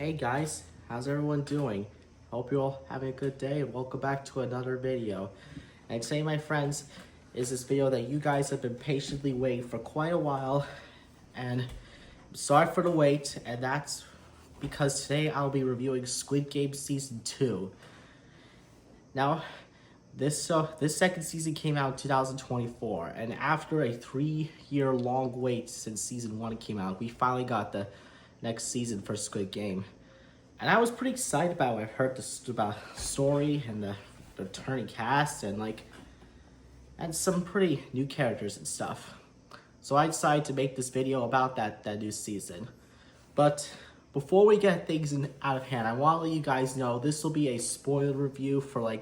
Hey guys, how's everyone doing? Hope you're all having a good day and welcome back to another video. And today, my friends, is this video that you guys have been patiently waiting for quite a while. And sorry for the wait, and that's because today I'll be reviewing Squid Game Season 2. Now, this second season came out in 2024, and after a 3-year long wait since Season 1 came out, we finally got the next season for Squid Game. And I was pretty excited about it. I heard about story and the returning cast and some pretty new characters and stuff. So I decided to make this video about that new season. But before we get things out of hand, I want to let you guys know this will be a spoiler review for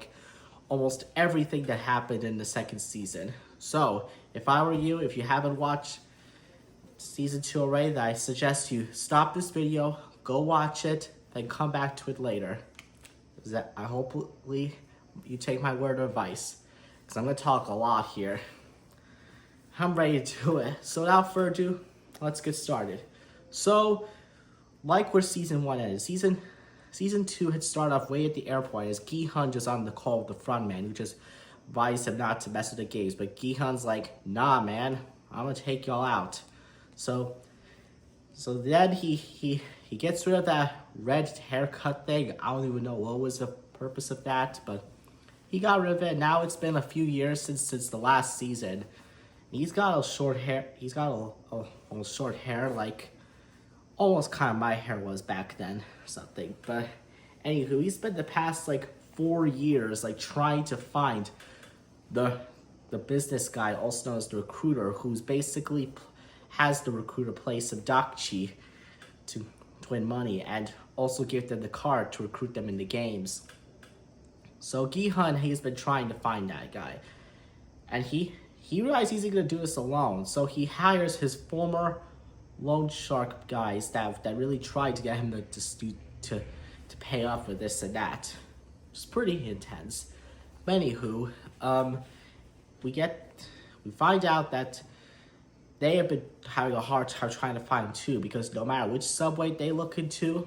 almost everything that happened in the second season. So if I were you, if you haven't watched Season 2 already, then I suggest you stop this video, go watch it, then come back to it later. I hopefully you take my word of advice, because I'm going to talk a lot here. I'm ready to do it. So without further ado, let's get started. So, like where Season 1 ended, Season 2 had started off way at the airport as Gi-hun just on the call with the front man, who just advised him not to mess with the games. But Gi-hun's like, nah man, I'm going to take y'all out. So then he gets rid of that red haircut thing. I don't even know what was the purpose of that, but he got rid of it. Now it's been a few years since the last season. He's got a short hair. He's got a almost short hair, like almost kind of my hair was back then or something. But anywho, he spent the past 4 years trying to find the business guy, also known as the recruiter, who's basically has the recruiter play some Dakchi to win money and also give them the card to recruit them in the games. So Gi-hun, he's been trying to find that guy. And he realized he's going to do this alone. So he hires his former loan shark guys that really tried to get him to pay up for this and that. It's pretty intense. But anywho, we find out that they have been having a hard time trying to find him too, because no matter which subway they look into,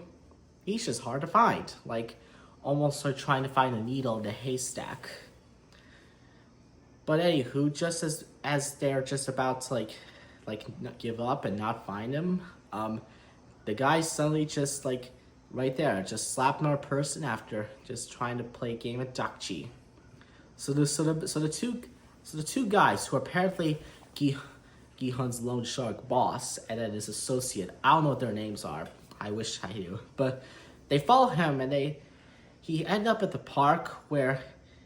he's just hard to find. Almost like trying to find a needle in a haystack. But anywho, just as they're just about to give up and not find him, the guy suddenly just right there, just slapped another person after just trying to play a game of Dakchi. So the two guys who are apparently Gi-hun's loan shark boss and then his associate, I don't know what their names are. I wish I knew. But they follow him and he end up at the park where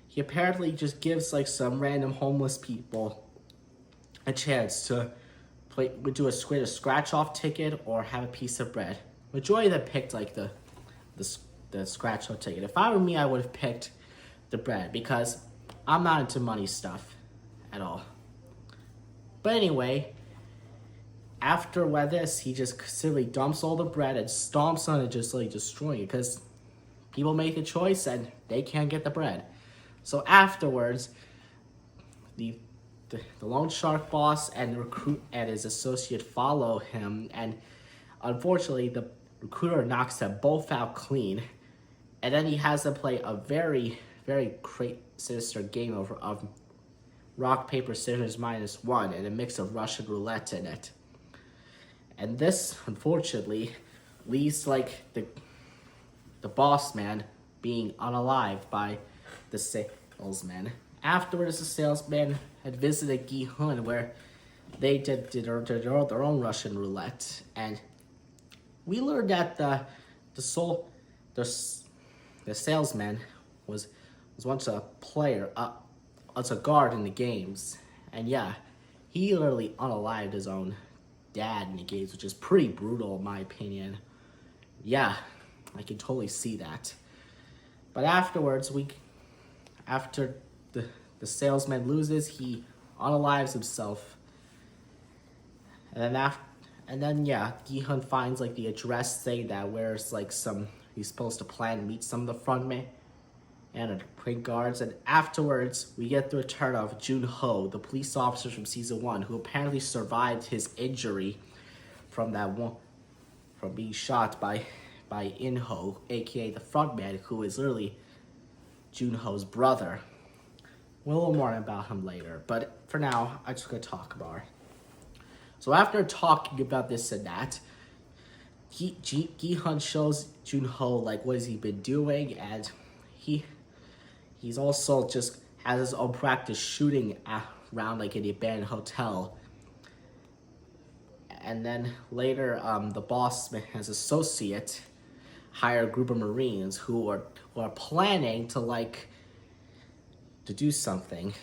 he apparently just gives some random homeless people a chance to do a scratch-off ticket or have a piece of bread. Majority of them picked the scratch-off ticket. If I were me, I would have picked the bread because I'm not into money stuff at all. But anyway, after this, he just simply dumps all the bread and stomps on it, just destroying it, because people make a choice and they can't get the bread. So afterwards, the loan shark boss and the recruit and his associate follow him, and unfortunately, the recruiter knocks them both out clean, and then he has them play a very, very sinister game of rock, paper, scissors -1 and a mix of Russian roulette in it. And this, unfortunately, leads the boss man being unalived by the salesman. Afterwards, the salesman had visited Gi-hun where they did their own Russian roulette. And we learned that the salesman was once a player, as a guard in the games, and yeah, he literally unalived his own dad in the games, which is pretty brutal in my opinion. Yeah, I can totally see that. But afterwards, after the salesman loses, he unalives himself, and then Gi-hun finds the address thing that wears he's supposed to plan to meet some of the front men and print guards. And afterwards, we get the return of Jun-ho, the police officer from Season 1, who apparently survived his injury from being shot by by In-ho, aka the frontman, who is literally Junho's brother. We'll learn more about him later, but for now, I'm just gonna talk about it. So after talking about this and that, Gi-hun shows Junho like what has he been doing, and he's also just has his own practice shooting around like in the abandoned hotel. And then later, the boss and his associate hire a group of Marines who are planning to do something.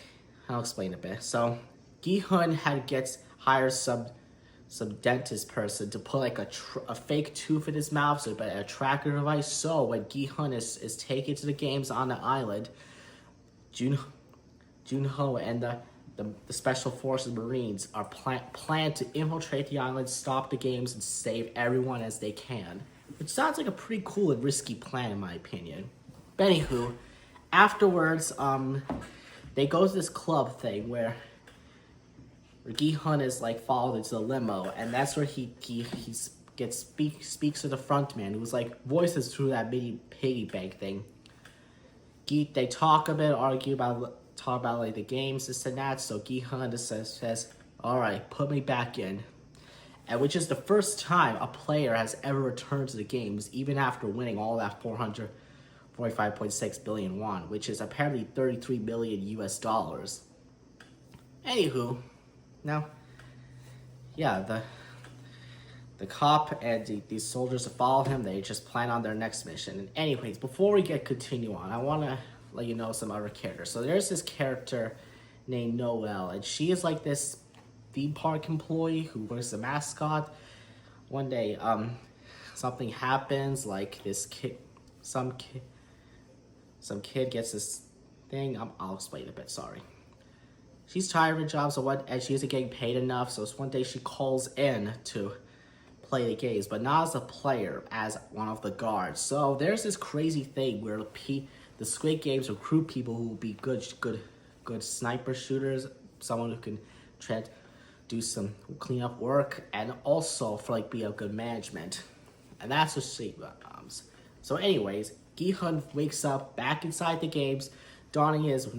I'll explain a bit. So Gi-hun hires some dentist person to put like a fake tooth in his mouth, so a tracker device. So when Gi-hun is taken to the games on the island, Junho and the Special Forces Marines are plan to infiltrate the island, stop the games, and save everyone as they can. Which sounds like a pretty cool and risky plan in my opinion. But anywho, afterwards, they go to this club thing where Gi-hun is like followed into the limo, and that's where he speaks to the front man, who's like voices through that mini piggy bank thing. They talk a bit, argue about like the games, this and that. So Gi-hun just says, "All right, put me back in," and which is the first time a player has ever returned to the games, even after winning all that 445.6 billion won, which is apparently 33 million US dollars. Anywho, now, yeah, the cop and these soldiers that follow him, they just plan on their next mission. And anyways, before we continue on, I want to let you know some other characters. So there's this character named Noelle, and she is like this theme park employee who works the mascot. One day, something happens, like some kid gets this thing. I'll explain a bit. Sorry. She's tired of her job, and she isn't getting paid enough. So one day she calls in to play the games, but not as a player, as one of the guards. So there's this crazy thing where the Squid Games recruit people who will be good sniper shooters, someone who can do some cleanup work, and also for be a good management. And that's what she becomes. So anyways, Gi-hun wakes up back inside the games, donning his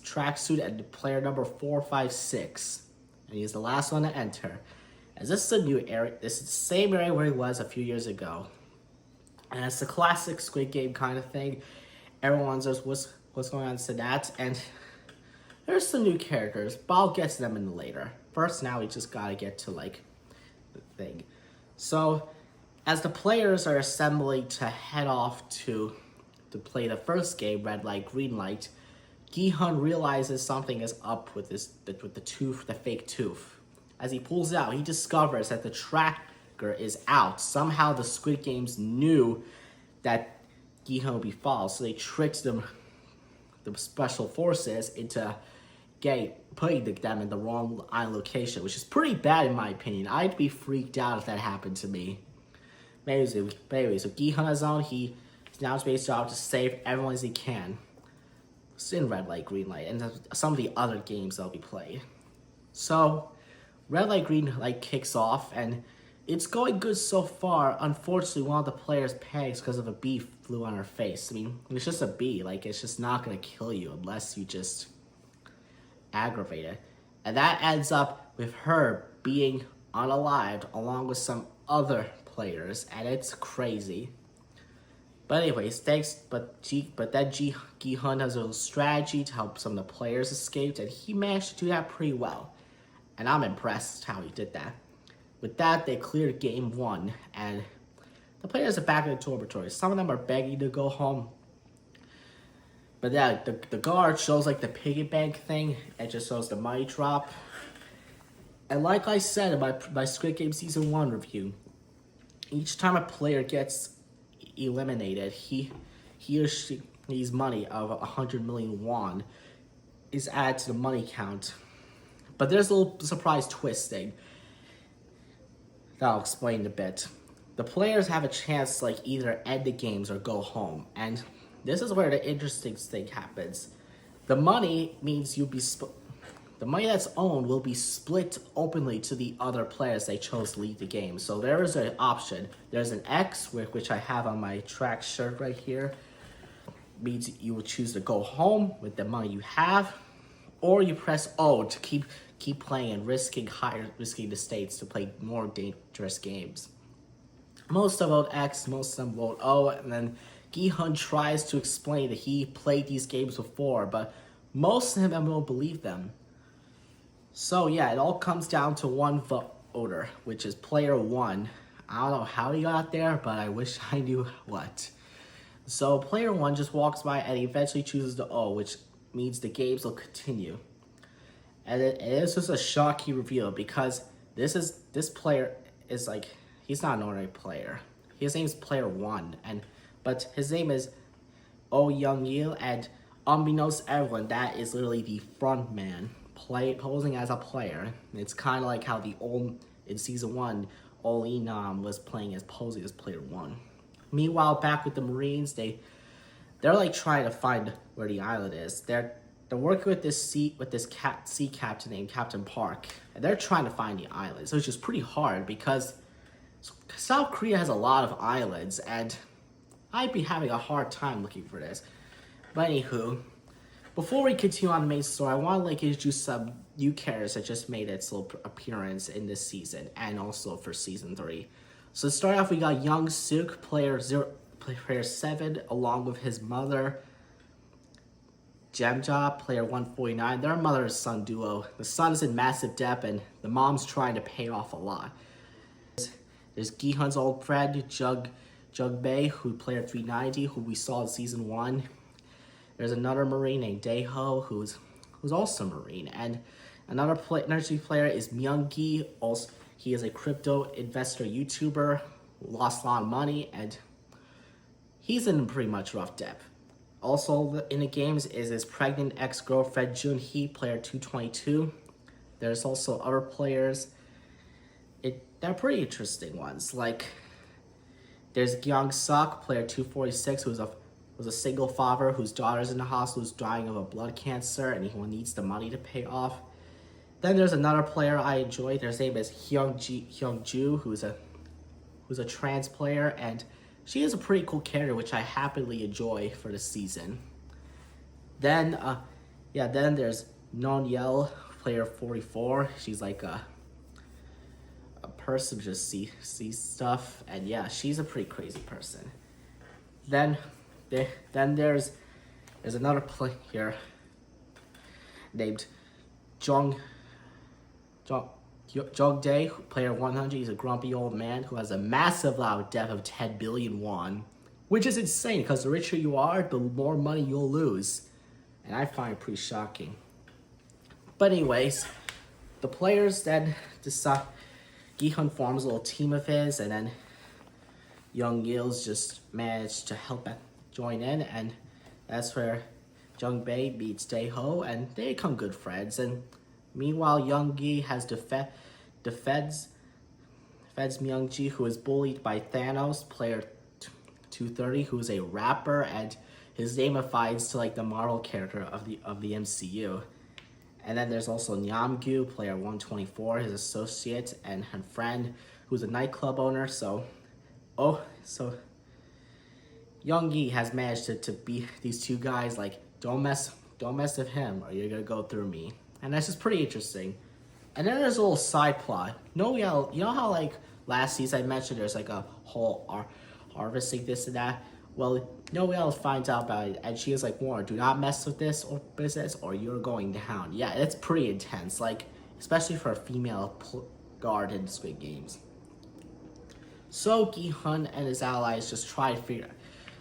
tracksuit and player number 456, and he's the last one to enter. As this is a new area, this is the same area where he was a few years ago, and it's the classic Squid Game kind of thing. Everyone wonders what's going on to that, and there's some new characters, but I'll get to them later. First, now we just gotta get to the thing. So, as the players are assembling to head off to play the first game, red light, green light, Gi-hun realizes something is up with the fake tooth. As he pulls it out, he discovers that the tracker is out. Somehow the Squid Games knew that Gi-hun would be followed, so they tricked the Special Forces into putting them in the wrong island location, which is pretty bad in my opinion. I'd be freaked out if that happened to me. Anyway, so Gi-hun on his own, he's now his base job to save everyone as he can. It's in red light, green light, and some of the other games that'll be played. So, red light, green light kicks off, and it's going good so far. Unfortunately, one of the players panics because of a bee flew on her face. I mean, it's just a bee. It's just not going to kill you unless you just aggravate it. And that ends up with her being unalived along with some other players, and it's crazy. But anyways, but then Gi-hun has a little strategy to help some of the players escape, and he managed to do that pretty well. And I'm impressed how he did that. With that, they cleared game 1, and the players are back in the dormitory. Some of them are begging to go home. But yeah, the guard shows the piggy bank thing. It just shows the money drop. And like I said in my Squid Game Season 1 review, each time a player gets eliminated, he or she's money of 100 million won is added to the money count. But there's a little surprise twist thing that I'll explain in a bit. The players have a chance to either end the games or go home, and this is where the interesting thing happens. The money means the money that's owned will be split openly to the other players they chose to lead the game. So there is an option. There's an X, which I have on my track shirt right here. Means you will choose to go home with the money you have, or you press O to keep playing and risking the stakes to play more dangerous games. Most of them vote X, most of them vote O, and then Gi-hun tries to explain that he played these games before, but most of them won't believe them. So yeah, it all comes down to one voter, which is player 1. I don't know how he got there, but I wish I knew what. So player 1 just walks by and he eventually chooses the O, which means the games will continue. And it is just a shocking reveal because this player is like, he's not an ordinary player. His name is player 1, but his name is Oh Young-il, and unbeknownst to everyone, that is literally the front man posing as a player. It's kind of like how in season 1, Oh Nam was posing as player 1. Meanwhile, back with the Marines, they're like trying to find where the island is. They're working with this sea captain named Captain Park, and they're trying to find the island. So it's just pretty hard because South Korea has a lot of islands, and I'd be having a hard time looking for this. But anywho, before we continue on the main story, I want to introduce some new characters that just made its little appearance in this season, and also for season 3. So to start off, we got Young Suk, player 7, along with his mother, Jemja, player 149. They're a mother-son duo. The son is in massive debt, and the mom's trying to pay off a lot. There's Gi-hun's old friend, Jug-bae, who player 390, who we saw in season 1. There's another Marine named Daeho, who's also a Marine. And another player is Myung-gi. Also, he is a crypto investor YouTuber who lost a lot of money, and he's in pretty much rough debt. Also in the games is his pregnant ex-girlfriend Jun-hee, player 222. There's also other players. They're pretty interesting ones. Like there's Gyeong-suk, player 246, who was a single father whose daughter's in the hospital, who's dying of a blood cancer, and he needs the money to pay off. Then there's another player I enjoyed. Their name is Hyung-ju, who's a trans player, and she is a pretty cool character, which I happily enjoy for the season. Then there's Non-yel, player 44. She's like a person who just sees stuff, and yeah, she's a pretty crazy person. Then there's another player named Jung-dae, player 100. He's a grumpy old man who has a massive amount of debt of 10 billion won, which is insane because the richer you are, the more money you'll lose. And I find it pretty shocking. But anyways, the players then decide, Gi-hun forms a little team of his, and then Young-il's just managed to help join in, and that's where Jung-bae meets Daeho, and they become good friends. And meanwhile, Young-gi has defends Myung-ji, who is bullied by Thanos, player 230, who is a rapper, and his name aligns to like the Marvel character of the MCU. And then there's also Nyamgu, player 124, his associate and her friend, who's a nightclub owner. So Young-gi has managed to beat these two guys. Like, don't mess with him, or you're gonna go through me. And that's just pretty interesting. And then there's a little side plot. Noelle, you know how like last season I mentioned there's like a whole harvesting this and that? Well, Noelle finds out about it, and she is like, Warren, do not mess with this or business, or you're going down. Yeah, it's pretty intense, like, especially for a female guard in Squid Games. So Gi-hun and his allies just try to figure out.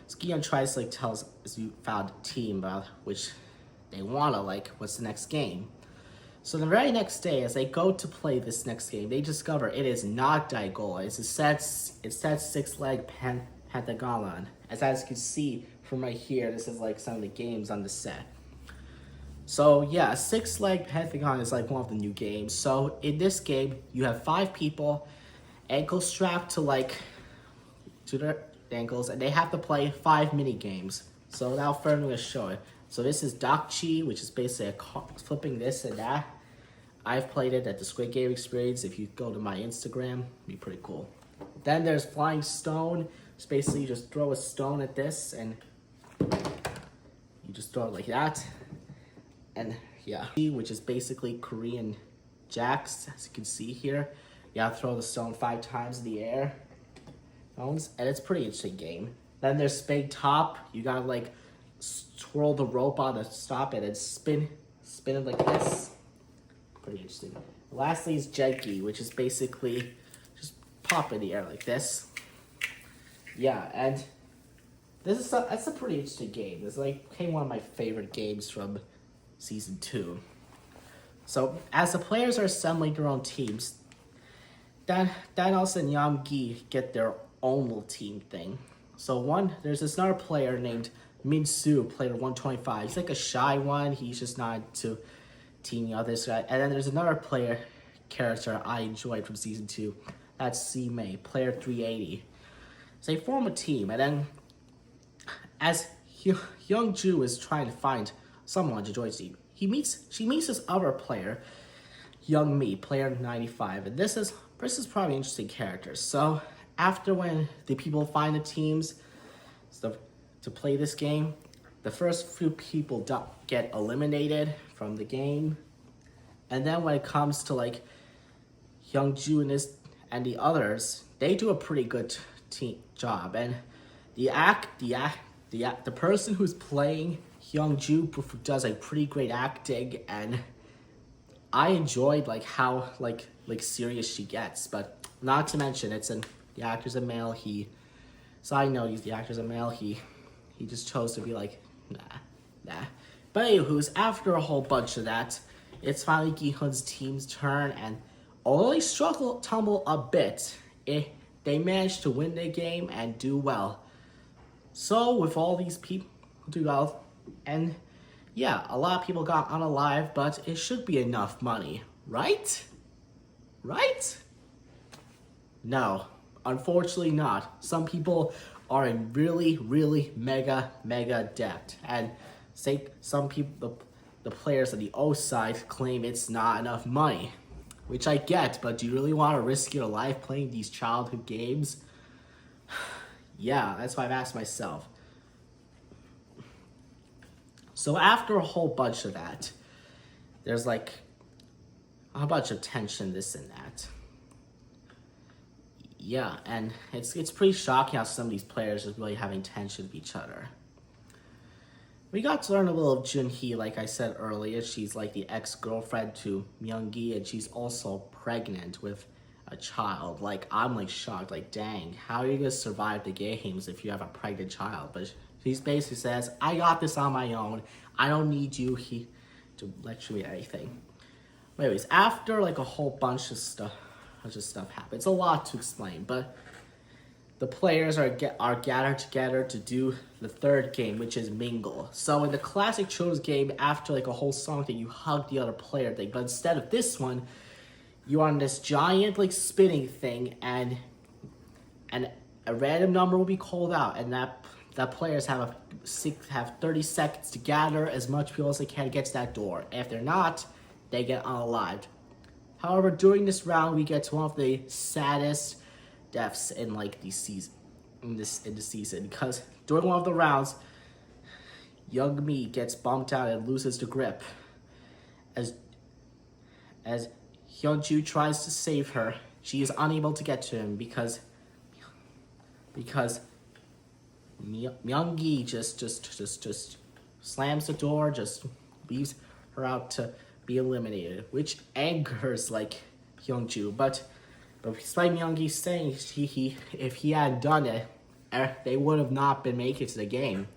So Gi-hun tries to like tell his newfound team about which they wanna, like, what's the next game. So the very next day, as they go to play this next game, they discover it is not Daigol. It says six-leg pentagon. As you can see from right here, this is like some of the games on the set. So yeah, six-leg pentagon is like one of the new games. So in this game, you have 5 people ankle strapped to their ankles, and they have to play 5 mini games. So without further ado, I'm gonna show it. So this is Dakchi, which is basically flipping this and that. I've played it at the Squid Game experience. If you go to my Instagram, it'd be pretty cool. Then there's Flying Stone. It's basically you just throw a stone at this and you just throw it like that. And yeah, which is basically Korean jacks, as you can see here. You have to throw the stone 5 times in the air. And it's a pretty interesting game. Then there's Spade Top. You gotta like twirl the rope on to stop it and spin it like this. Pretty interesting. Lastly is Jenki, which is basically just pop in the air like this. Yeah, and that's a pretty interesting game. It's like became one of my favorite games from season 2. So as the players are assembling their own teams, Danos and Yamgi get their own little team thing. So there's this another player named Min-soo, player 125. He's like a shy one. He's just not to teaming others. And then there's another character I enjoyed from season 2. That's C-May, player 380. So they form a team, and then as Young-ju is trying to find someone to join the team, she meets this other player, Young-mi, player 95, and this is probably an interesting character. So after when the people find the teams to play this game, the first few people get eliminated from the game, and then when it comes to like Young-ju and the others, they do a pretty good job. And the person who's playing Young-ju does a pretty great acting, and I enjoyed like how like serious she gets. But not to mention the actor's a male. Side note, the actor's a male. He just chose to be like nah. But anywho's, after a whole bunch of that, it's finally Gi-hun's team's turn, and although they tumble a bit, they managed to win the game and do well. So with all these people do well, and yeah, a lot of people got unalive, but it should be enough money, right? Right? No, unfortunately not. Some people are in really, really mega debt, and some people, the players on the O side claim it's not enough money, which I get, but do you really want to risk your life playing these childhood games? Yeah, that's what I've asked myself. So after a whole bunch of that, there's like a bunch of tension, this and that. Yeah, and it's pretty shocking how some of these players are really having tension with each other. We got to learn a little of Junhee, like I said earlier. She's like the ex-girlfriend to Myung-gi, and she's also pregnant with a child. Like, I'm like shocked, like, dang, how are you gonna survive the games if you have a pregnant child? But she basically says, I got this on my own. I don't need you to lecture me anything. But anyways, after like a whole bunch of stuff happens. It's a lot to explain, but the players are gathered together to do the third game, which is Mingle. So in the classic children's game, after like a whole song thing, you hug the other player thing. But instead of this one, you're on this giant like spinning thing, and a random number will be called out, and that players have 30 seconds to gather as much people as they can against that door. If they're not, they get unalived. However, during this round, we get to one of the saddest deaths in like the season, in the season, because during one of the rounds, Young Mi gets bumped out and loses the grip. As Hyunju tries to save her, she is unable to get to him because Myung-gi just slams the door, just leaves her out to be eliminated, which angers like Hyunju. But despite Myung-gi saying if he had done it, they would have not been making it to the game,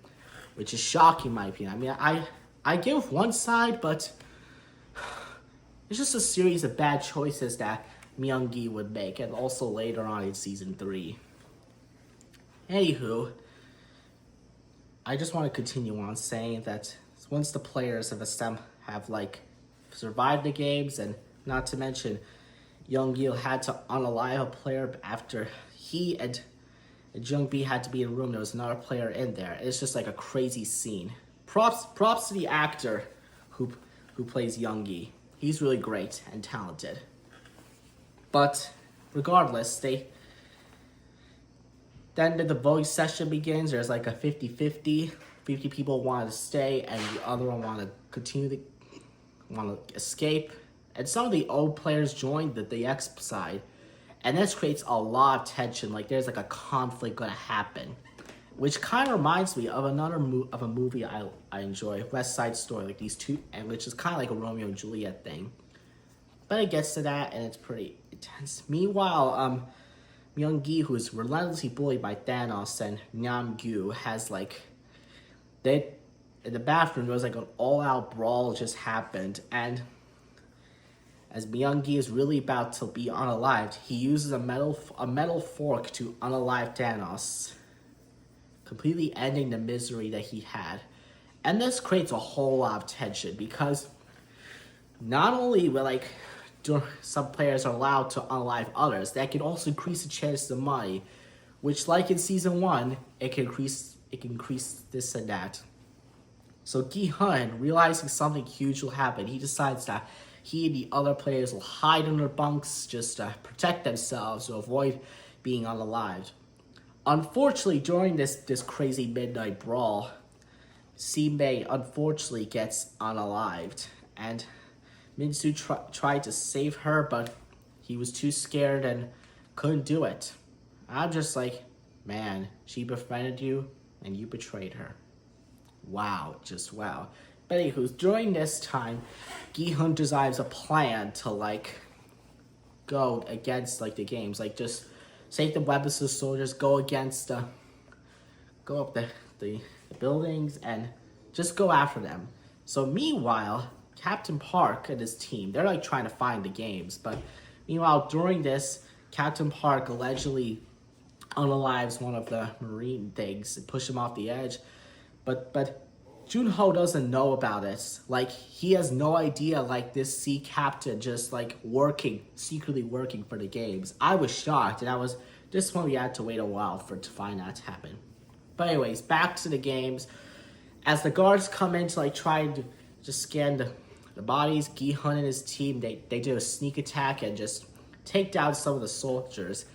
which is shocking in my opinion. I mean, I give one side, but it's just a series of bad choices that Myung-gi would make, and also later on in season 3. Anywho, I just want to continue on saying that once the players have like survived the games, and not to mention Young-gil had to unalive a player after he and Jung-bi had to be in a room. There was another player in there. It's just like a crazy scene. Props to the actor who plays Young-gi. he's really great and talented. But regardless, then the voting session begins. There's like a 50-50. 50 people want to stay, and the other one want to escape. And some of the old players joined the X side, and this creates a lot of tension. Like there's like a conflict gonna happen, which kind of reminds me of another of a movie I enjoy, West Side Story. Like these two, and which is kind of like a Romeo and Juliet thing. But it gets to that, and it's pretty intense. Meanwhile, Myung-gi, who is relentlessly bullied by Thanos, and Nam-gyu has like in the bathroom, there was like an all-out brawl just happened, and as Myung-gi is really about to be unalived, he uses a metal fork to unalive Thanos, completely ending the misery that he had. And this creates a whole lot of tension because not only will some players are allowed to unalive others, that can also increase the chance of money, which like in season 1, it can increase this and that. So Gi-hun, realizing something huge will happen, he decides that he and the other players will hide in their bunks just to protect themselves to avoid being unalived. Unfortunately, during this crazy midnight brawl, Si-mei unfortunately gets unalived, and Min-soo tried to save her, but he was too scared and couldn't do it. I'm just like, man, she befriended you and you betrayed her. Wow, just wow. But anywho, during this time, Gi-hun designs a plan to go against the games, just take the weapons to the soldiers, go up the buildings and just go after them. So meanwhile, Captain Park and his team, they're trying to find the games, but meanwhile during this, Captain Park allegedly unalives one of the marine things and push him off the edge. But Junho doesn't know about it. He has no idea this sea captain just secretly working for the games. I was shocked, and this one we had to wait a while to find that to happen. But anyways, back to the games. As the guards come in to try to just scan the bodies, Gi-hun and his team, they do a sneak attack and just take down some of the soldiers.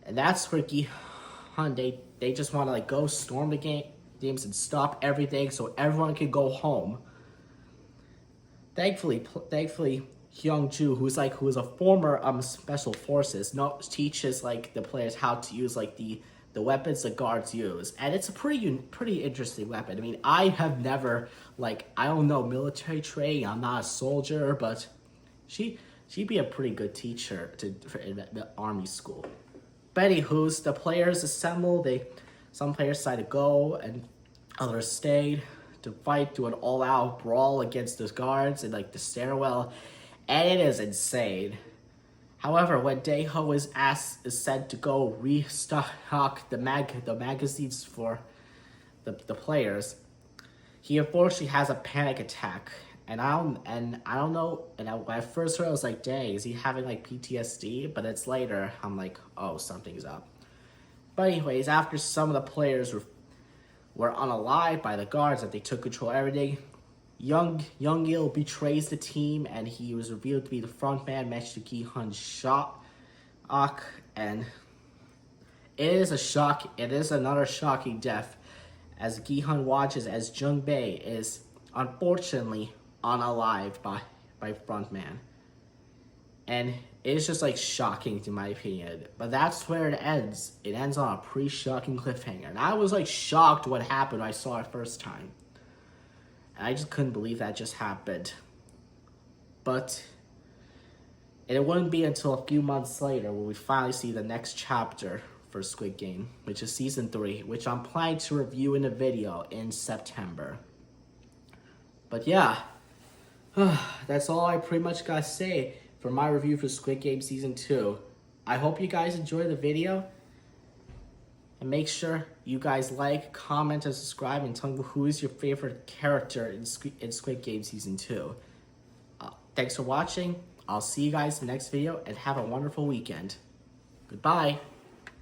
And that's where Gi-hun, they just want to go storm the games and stop everything so everyone can go home. Thankfully, Hyung-ju, who's a former special forces, teaches the players how to use the weapons the guards use, and it's a pretty interesting weapon. I mean, I have never I don't know military training. I'm not a soldier, but she'd be a pretty good teacher in the army school. But anywho's, the players assemble. Some players decided to go, and others stayed to fight through an all-out brawl against the guards in the stairwell, and it is insane. However, when Daeho is sent to go restock the magazines for the players, he unfortunately has a panic attack, and I don't know. And when I first heard, I was like, "Dang, is he having PTSD?" But it's later, I'm like, "Oh, something's up." But anyways, after some of the players were unalived by the guards, that they took control of everything, Young-il betrays the team, and he was revealed to be the front man, matched to Gi-hun's shock, and it is another shocking death, as Gi-hun watches as Jung-bae is unfortunately unalived by front man. And it's just shocking in my opinion. But that's where it ends. It ends on a pretty shocking cliffhanger. And I was shocked what happened when I saw it first time. And I just couldn't believe that just happened. But it wouldn't be until a few months later when we finally see the next chapter for Squid Game, which is Season 3, which I'm planning to review in a video in September. But yeah, that's all I pretty much got to say for my review for Squid Game Season 2. I hope you guys enjoyed the video. And make sure you guys comment, and subscribe, and tell me who is your favorite character in Squid Game Season 2. Thanks for watching. I'll see you guys in the next video, and have a wonderful weekend. Goodbye.